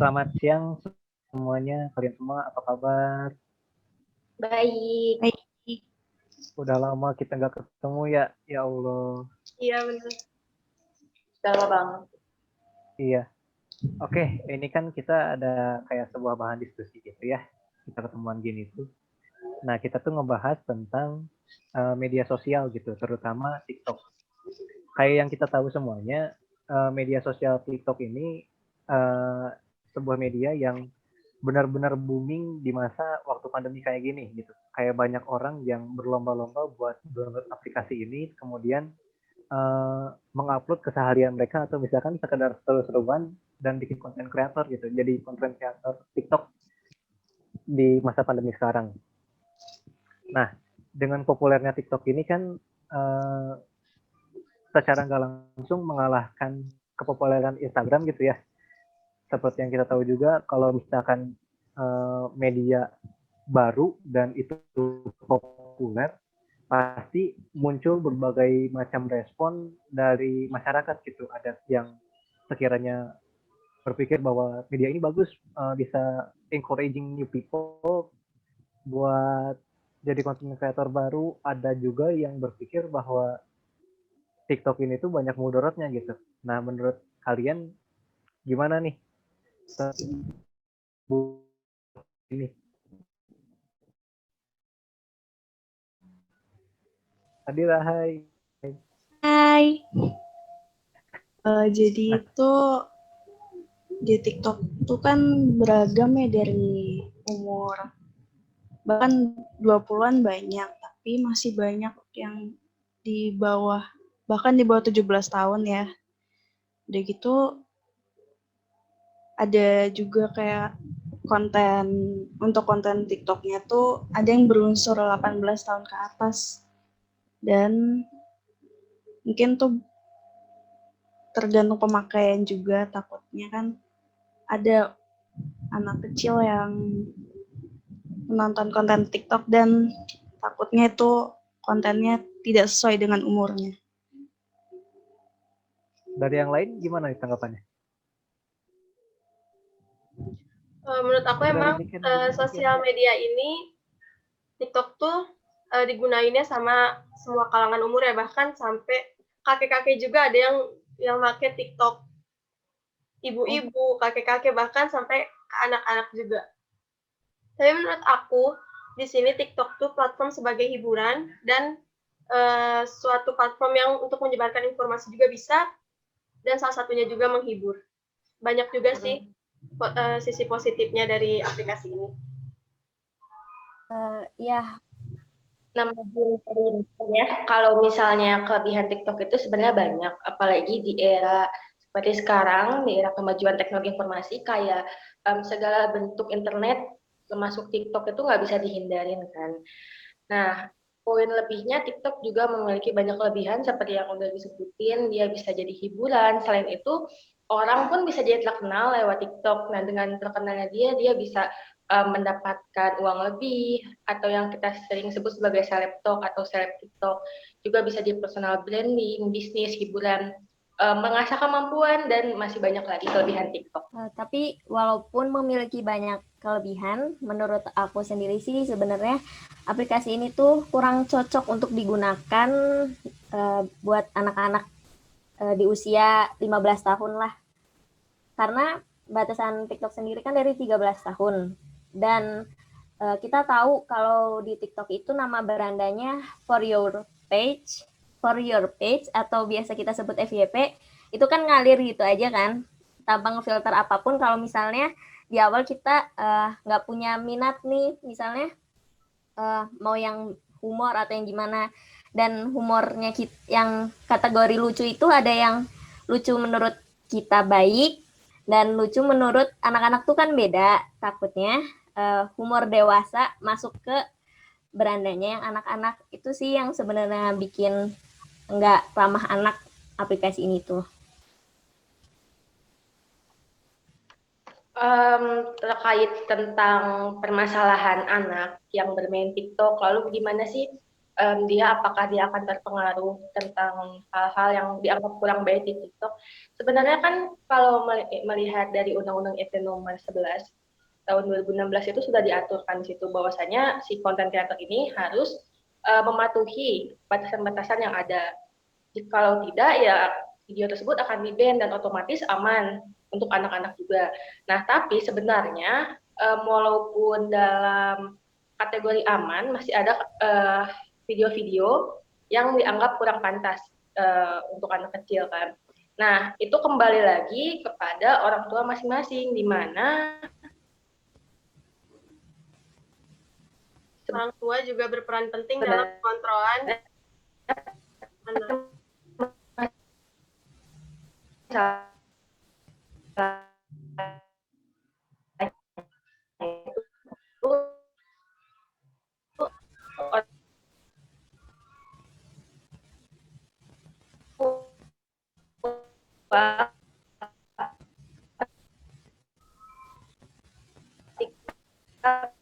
Selamat siang semuanya, kalian semua apa kabar? Baik. Baik. Udah lama kita nggak ketemu ya, ya Allah. Iya benar. Sudah lama banget. Iya. Oke, ini kan kita ada kayak sebuah bahan diskusi gitu ya. Kita ketemuan gini tuh. Nah, kita tuh ngebahas tentang media sosial gitu, terutama TikTok. Kayak yang kita tahu semuanya, media sosial TikTok ini uh, sebuah media yang benar-benar booming di masa waktu pandemi kayak gini gitu. Kayak banyak orang yang berlomba-lomba buat download aplikasi ini, kemudian mengupload keseharian mereka atau misalkan sekedar seru-seruan dan bikin konten kreator gitu. Jadi konten kreator TikTok di masa pandemi sekarang. Nah, dengan populernya TikTok ini kan secara nggak langsung mengalahkan kepopuleran Instagram gitu ya. Seperti yang kita tahu juga kalau misalkan media baru dan itu populer, pasti muncul berbagai macam respon dari masyarakat gitu. Ada yang sekiranya berpikir bahwa media ini bagus, bisa encouraging new people buat jadi content creator baru. Ada juga yang berpikir bahwa TikTok ini tuh banyak mudaratnya gitu. Nah, menurut kalian gimana nih ini? Adila, hai. Hai. Jadi itu di TikTok itu kan beragam ya dari umur bahkan 20-an banyak, tapi masih banyak yang di bawah bahkan di bawah 17 tahun ya. Udah gitu ada juga kayak untuk konten TikToknya tuh ada yang berunsur 18 tahun ke atas. Dan mungkin tuh tergantung pemakaian juga, takutnya kan ada anak kecil yang menonton konten TikTok dan takutnya itu kontennya tidak sesuai dengan umurnya. Dari yang lain gimana nih tanggapannya? Menurut aku emang sosial media ini TikTok tuh digunainnya sama semua kalangan umur ya, bahkan sampai kakek-kakek juga ada yang pakai TikTok. Ibu-ibu, kakek-kakek, bahkan sampai ke anak-anak juga. Tapi menurut aku di sini TikTok tuh platform sebagai hiburan dan suatu platform yang untuk menyebarkan informasi juga bisa, dan salah satunya juga menghibur. Banyak juga sih sisi positifnya dari aplikasi ini. Ya, namanya kalau misalnya kelebihan TikTok itu sebenarnya banyak, apalagi di era seperti sekarang, di era kemajuan teknologi informasi, kayak segala bentuk internet termasuk TikTok itu nggak bisa dihindarin kan. Nah, poin lebihnya TikTok juga memiliki banyak kelebihan seperti yang udah disebutin, dia bisa jadi hiburan. Selain itu, orang pun bisa jadi terkenal lewat TikTok. Nah, dengan terkenalnya dia bisa mendapatkan uang lebih, atau yang kita sering sebut sebagai seleb-talk atau seleb TikTok. Juga bisa di personal branding, bisnis, hiburan, mengasah kemampuan, dan masih banyak lagi kelebihan TikTok. Tapi walaupun memiliki banyak kelebihan, menurut aku sendiri sih sebenarnya aplikasi ini tuh kurang cocok untuk digunakan buat anak-anak di usia 15 tahun lah. Karena batasan TikTok sendiri kan dari 13 tahun. Dan kita tahu kalau di TikTok itu nama berandanya for your page atau biasa kita sebut FYP, itu kan ngalir gitu aja kan, tanpa ngefilter apapun. Kalau misalnya di awal kita nggak punya minat nih, misalnya mau yang humor atau yang gimana, dan humornya yang kategori lucu itu ada yang lucu menurut kita baik, dan lucu menurut anak-anak tuh kan beda. Takutnya humor dewasa masuk ke berandanya yang anak-anak, itu sih yang sebenarnya bikin nggak ramah anak aplikasi ini tuh. Terkait tentang permasalahan anak yang bermain TikTok, lalu gimana sih dia apakah dia akan terpengaruh tentang hal-hal yang dianggap kurang baik di TikTok. Sebenarnya kan kalau melihat dari Undang-Undang ITE nomor 11 tahun 2016 itu sudah diaturkan di situ bahwasanya si konten kreator ini harus mematuhi batasan-batasan yang ada. Kalau tidak ya video tersebut akan di-ban dan otomatis aman untuk anak-anak juga. Nah, tapi sebenarnya walaupun dalam kategori aman masih ada video-video yang dianggap kurang pantas untuk anak kecil kan. Nah, itu kembali lagi kepada orang tua masing-masing, di mana orang tua juga berperan penting dalam pengontrolan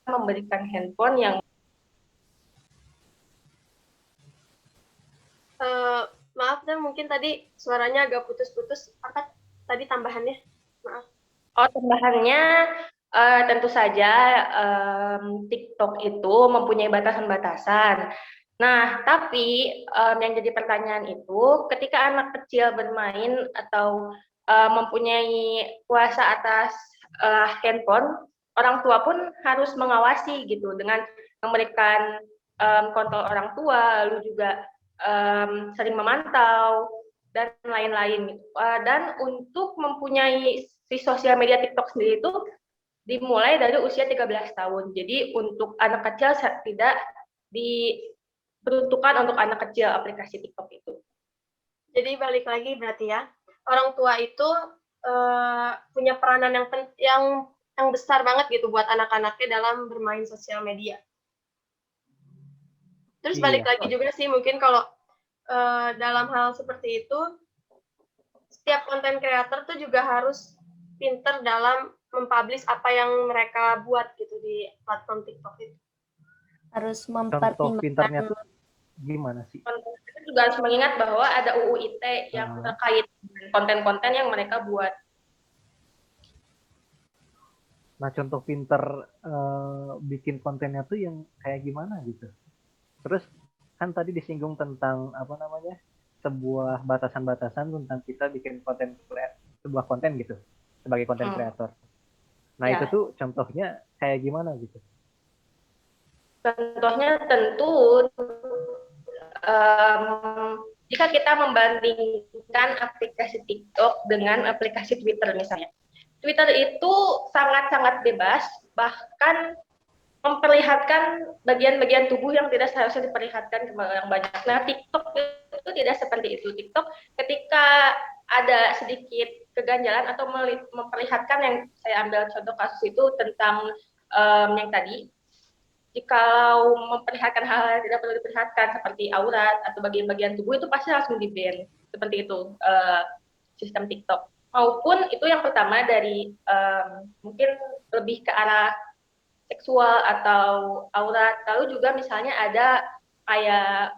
memberikan handphone yang maaf dan mungkin tadi suaranya agak putus-putus. Apa tadi tambahannya? Maaf. Oh, tambahannya tentu saja TikTok itu mempunyai batasan-batasan. Nah, tapi yang jadi pertanyaan itu ketika anak kecil bermain atau mempunyai kuasa atas handphone, orang tua pun harus mengawasi gitu dengan memberikan kontrol orang tua, lalu juga sering memantau dan lain-lain. Dan untuk mempunyai si sosial media TikTok sendiri itu dimulai dari usia 13 tahun. Jadi untuk anak kecil tidak diperuntukkan untuk anak kecil aplikasi TikTok itu. Jadi balik lagi berarti ya, orang tua itu punya peranan yang besar banget gitu buat anak-anaknya dalam bermain sosial media. Terus balik lagi juga sih mungkin kalau dalam hal seperti itu, setiap konten kreator tuh juga harus pinter dalam mempublish apa yang mereka buat gitu di platform TikTok itu. Harus Contoh pinternya tuh gimana sih? Kita juga harus mengingat bahwa ada UU ITE yang terkait dengan konten-konten yang mereka buat. Nah, contoh pinter bikin kontennya tuh yang kayak gimana gitu. Terus kan tadi disinggung tentang apa namanya, sebuah batasan-batasan tentang kita bikin sebuah konten gitu sebagai konten kreator. Nah ya, itu tuh contohnya kayak gimana gitu? Contohnya tentu jika kita membandingkan aplikasi TikTok dengan aplikasi Twitter misalnya. Twitter itu sangat-sangat bebas, bahkan memperlihatkan bagian-bagian tubuh yang tidak seharusnya diperlihatkan ke orang banyak. Nah, TikTok itu tidak seperti itu. TikTok ketika ada sedikit keganjalan atau memperlihatkan, yang saya ambil contoh kasus itu tentang yang tadi, jikalau memperlihatkan hal-hal yang tidak perlu diperlihatkan seperti aurat atau bagian-bagian tubuh itu pasti langsung di-ban. Seperti itu sistem TikTok. Maupun itu yang pertama dari mungkin lebih ke arah seksual atau aurat. Lalu juga misalnya ada kayak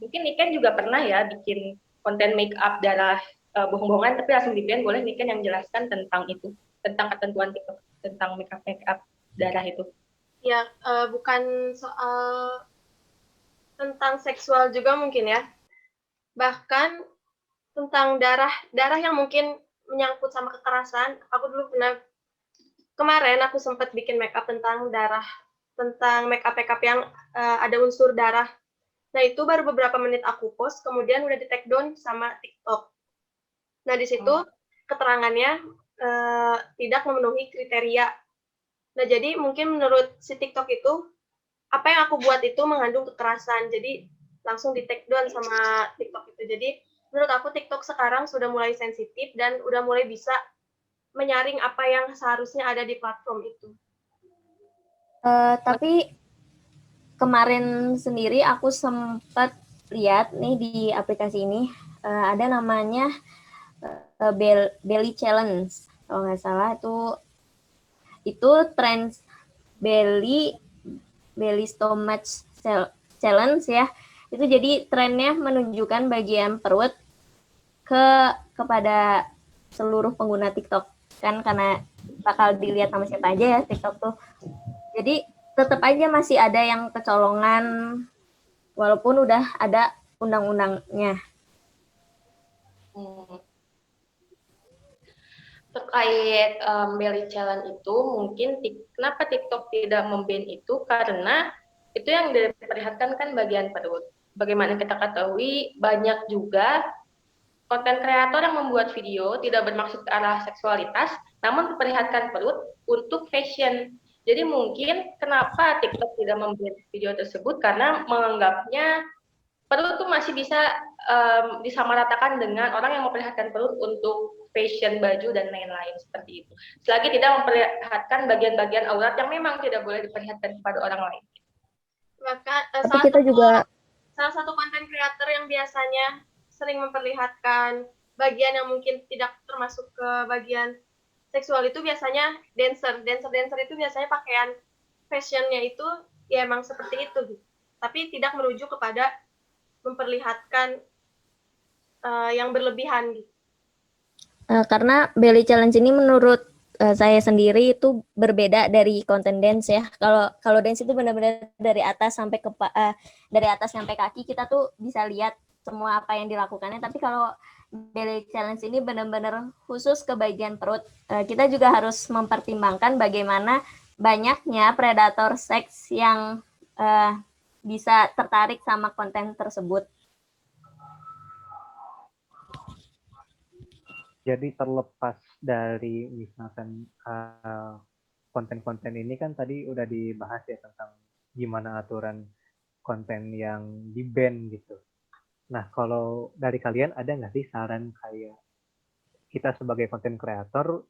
mungkin Niken juga pernah ya bikin konten make up darah bohong-bohongan, tapi langsung di-ban. Boleh Niken yang jelaskan tentang itu, tentang ketentuan TikTok tentang make up darah itu? Ya, bukan soal tentang seksual juga mungkin ya. Bahkan tentang darah yang mungkin menyangkut sama kekerasan. Aku dulu pernah kemarin aku sempat bikin make up tentang darah, tentang make up yang ada unsur darah. Nah, itu baru beberapa menit aku post, kemudian udah di take down sama TikTok. Nah, di situ keterangannya tidak memenuhi kriteria. Nah, jadi mungkin menurut si TikTok itu, apa yang aku buat itu mengandung kekerasan. Jadi langsung di take down sama TikTok itu. Jadi menurut aku TikTok sekarang sudah mulai sensitif dan udah mulai bisa menyaring apa yang seharusnya ada di platform itu. Tapi kemarin sendiri aku sempat lihat nih di aplikasi ini ada namanya belly challenge, kalau nggak salah itu trend belly stomach challenge ya, itu jadi trennya menunjukkan bagian perut kepada seluruh pengguna TikTok kan, karena bakal dilihat sama siapa aja ya TikTok tuh. Jadi tetap aja masih ada yang kecolongan walaupun udah ada undang-undangnya. Terkait belly challenge itu, mungkin kenapa TikTok tidak memban itu, karena itu yang diperlihatkan kan bagian perut. Bagaimana kita ketahui, banyak juga konten kreator yang membuat video tidak bermaksud ke arah seksualitas, namun memperlihatkan perut untuk fashion. Jadi mungkin kenapa TikTok tidak memban video tersebut, karena menganggapnya perut itu masih bisa disamaratakan dengan orang yang memperlihatkan perut untuk fashion, baju, dan lain-lain seperti itu. Selagi tidak memperlihatkan bagian-bagian aurat yang memang tidak boleh diperlihatkan kepada orang lain. Maka Tapi kita juga salah satu konten kreator yang biasanya sering memperlihatkan bagian yang mungkin tidak termasuk ke bagian seksual itu biasanya dancer. Dancer itu biasanya pakaian fashionnya itu ya emang seperti itu gitu. Tapi tidak merujuk kepada memperlihatkan yang berlebihan gitu. Karena belly challenge ini menurut saya sendiri itu berbeda dari konten dance ya. Kalau dance itu benar-benar dari atas sampai dari atas sampai kaki kita tuh bisa lihat semua apa yang dilakukannya. Tapi kalau belly challenge ini benar-benar khusus ke bagian perut. Kita juga harus mempertimbangkan bagaimana banyaknya predator seks yang bisa tertarik sama konten tersebut. Jadi terlepas dari misalkan konten-konten ini kan tadi udah dibahas ya tentang gimana aturan konten yang di-ban gitu. Nah, kalau dari kalian ada nggak sih saran kayak kita sebagai konten kreator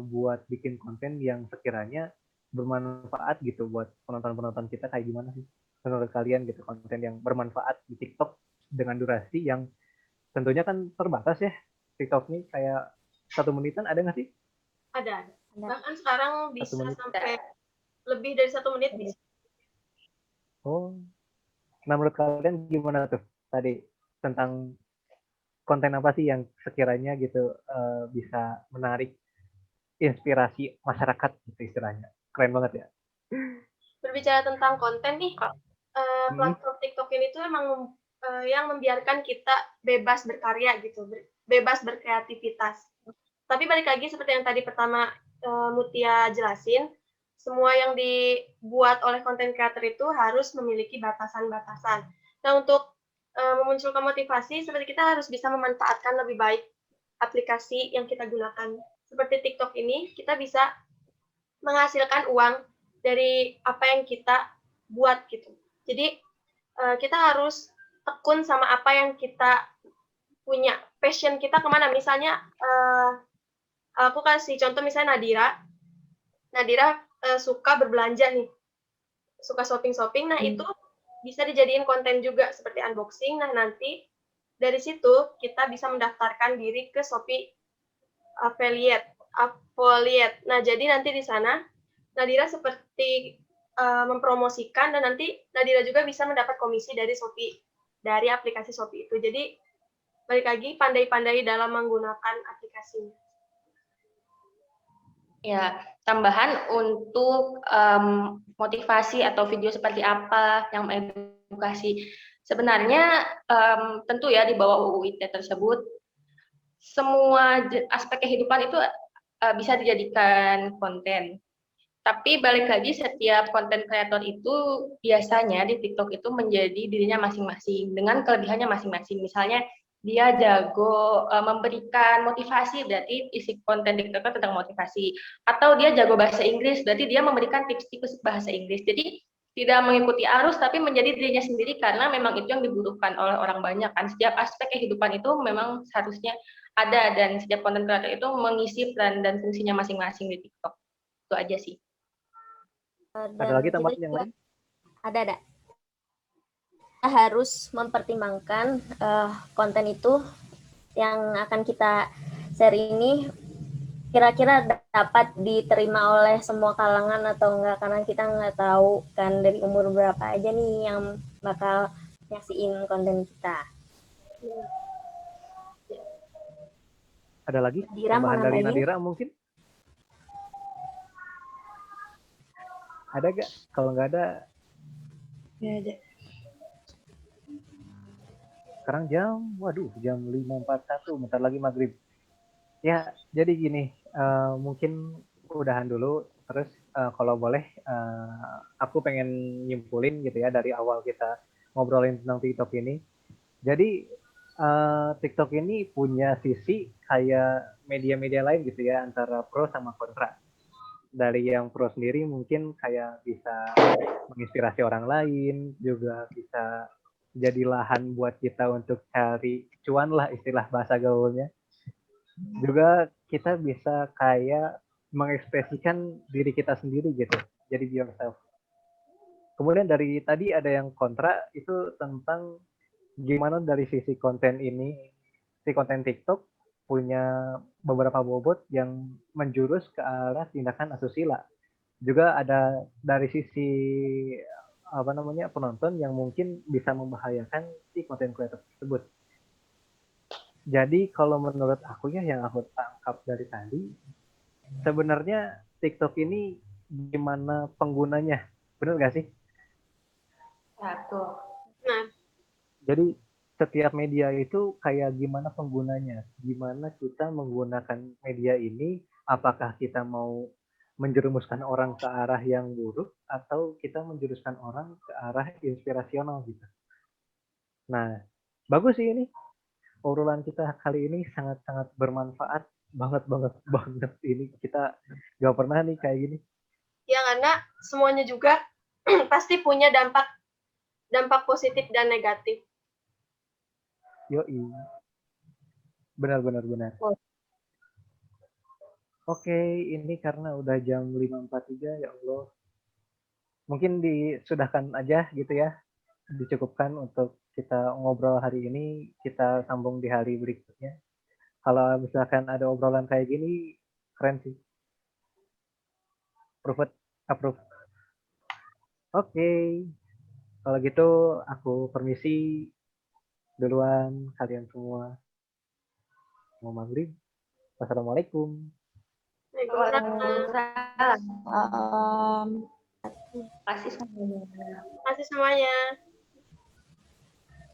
buat bikin konten yang sekiranya bermanfaat gitu buat penonton-penonton kita, kayak gimana sih menurut kalian gitu konten yang bermanfaat di TikTok dengan durasi yang tentunya kan terbatas ya. TikTok nih kayak 1 menitan ada nggak sih? Ada. Bahkan sekarang bisa sampai lebih dari 1 menit bisa. Oh, nah menurut kalian gimana tuh tadi tentang konten apa sih yang sekiranya gitu bisa menarik inspirasi masyarakat gitu istilahnya? Keren banget ya. Berbicara tentang konten nih, platform TikTok ini tuh emang yang membiarkan kita bebas berkarya gitu, bebas berkreativitas. Tapi balik lagi seperti yang tadi pertama Mutia jelasin, semua yang dibuat oleh konten kreator itu harus memiliki batasan-batasan. Nah, untuk memunculkan motivasi, seperti kita harus bisa memanfaatkan lebih baik aplikasi yang kita gunakan. Seperti TikTok ini, kita bisa menghasilkan uang dari apa yang kita buat gitu. Jadi kita harus tekun sama apa yang kita punya, passion kita kemana. Misalnya aku kasih contoh misalnya Nadira suka berbelanja nih, suka shopping. Nah itu bisa dijadiin konten juga seperti unboxing. Nah nanti dari situ kita bisa mendaftarkan diri ke Shopee affiliate. Nah jadi nanti di sana Nadira seperti mempromosikan dan nanti Nadira juga bisa mendapat komisi dari Shopee, dari aplikasi Shopee itu. Jadi balik lagi pandai-pandai dalam menggunakan aplikasinya. Ya, tambahan untuk motivasi atau video seperti apa yang mengedukasi. Sebenarnya tentu ya di bawah UU ITE tersebut semua aspek kehidupan itu bisa dijadikan konten. Tapi balik lagi setiap konten kreator itu biasanya di TikTok itu menjadi dirinya masing-masing dengan kelebihannya masing-masing. Misalnya dia jago memberikan motivasi, berarti isi konten TikTok tentang motivasi. Atau dia jago bahasa Inggris, berarti dia memberikan tips-tips bahasa Inggris. Jadi tidak mengikuti arus, tapi menjadi dirinya sendiri karena memang itu yang dibutuhkan oleh orang banyak kan. Setiap aspek kehidupan itu memang seharusnya ada dan setiap konten kreator itu mengisi peran dan fungsinya masing-masing di TikTok. Itu aja sih. Ada lagi tambahan yang lain? Ada. Kita harus mempertimbangkan konten itu yang akan kita share ini kira-kira dapat diterima oleh semua kalangan atau enggak, karena kita nggak tahu kan dari umur berapa aja nih yang bakal nyasiin konten kita. Ada lagi Nadira mau tambahan dari nambahin? Nadira mungkin? Ada gak? Kalau nggak ada, Nggak ada. sekarang jam 5.41, bentar lagi maghrib. Ya, jadi gini, mungkin udahan dulu. Terus kalau boleh, aku pengen nyimpulin gitu ya dari awal kita ngobrolin tentang TikTok ini. Jadi TikTok ini punya sisi kayak media-media lain gitu ya, antara pro sama kontra. Dari yang pro sendiri mungkin kayak bisa menginspirasi orang lain, juga bisa jadi lahan buat kita untuk cari cuan lah, istilah bahasa gaulnya. Juga kita bisa kayak mengekspresikan diri kita sendiri gitu, jadi be yourself. Kemudian dari tadi ada yang kontra, itu tentang gimana dari sisi konten ini, si konten TikTok punya beberapa bobot yang menjurus ke arah tindakan asusila. Juga ada dari sisi penonton yang mungkin bisa membahayakan si konten creator tersebut. Jadi kalau menurut aku ya, yang aku tangkap dari tadi, sebenarnya TikTok ini gimana penggunanya, benar gak sih? Satu. Nah, Jadi setiap media itu kayak gimana penggunanya, gimana kita menggunakan media ini, apakah kita mau menjerumuskan orang ke arah yang buruk atau kita menjuruskan orang ke arah inspirasional gitu. Nah, bagus sih ini. Obrolan kita kali ini sangat-sangat bermanfaat banget banget banget. Ini kita gak pernah nih kayak gini. ya karena semuanya juga pasti punya dampak positif dan negatif. Yoi. Benar. Oh. Oke, ini karena udah jam 5.43, ya Allah. Mungkin disudahkan aja gitu ya. Dicukupkan untuk kita ngobrol hari ini, kita sambung di hari berikutnya. Kalau misalkan ada obrolan kayak gini, keren sih. Approve. Oke, kalau gitu aku permisi duluan kalian semua. Mau maghrib. Wassalamualaikum. Waalaikumsalam. Um, Kasih semuanya. Terima kasih semuanya.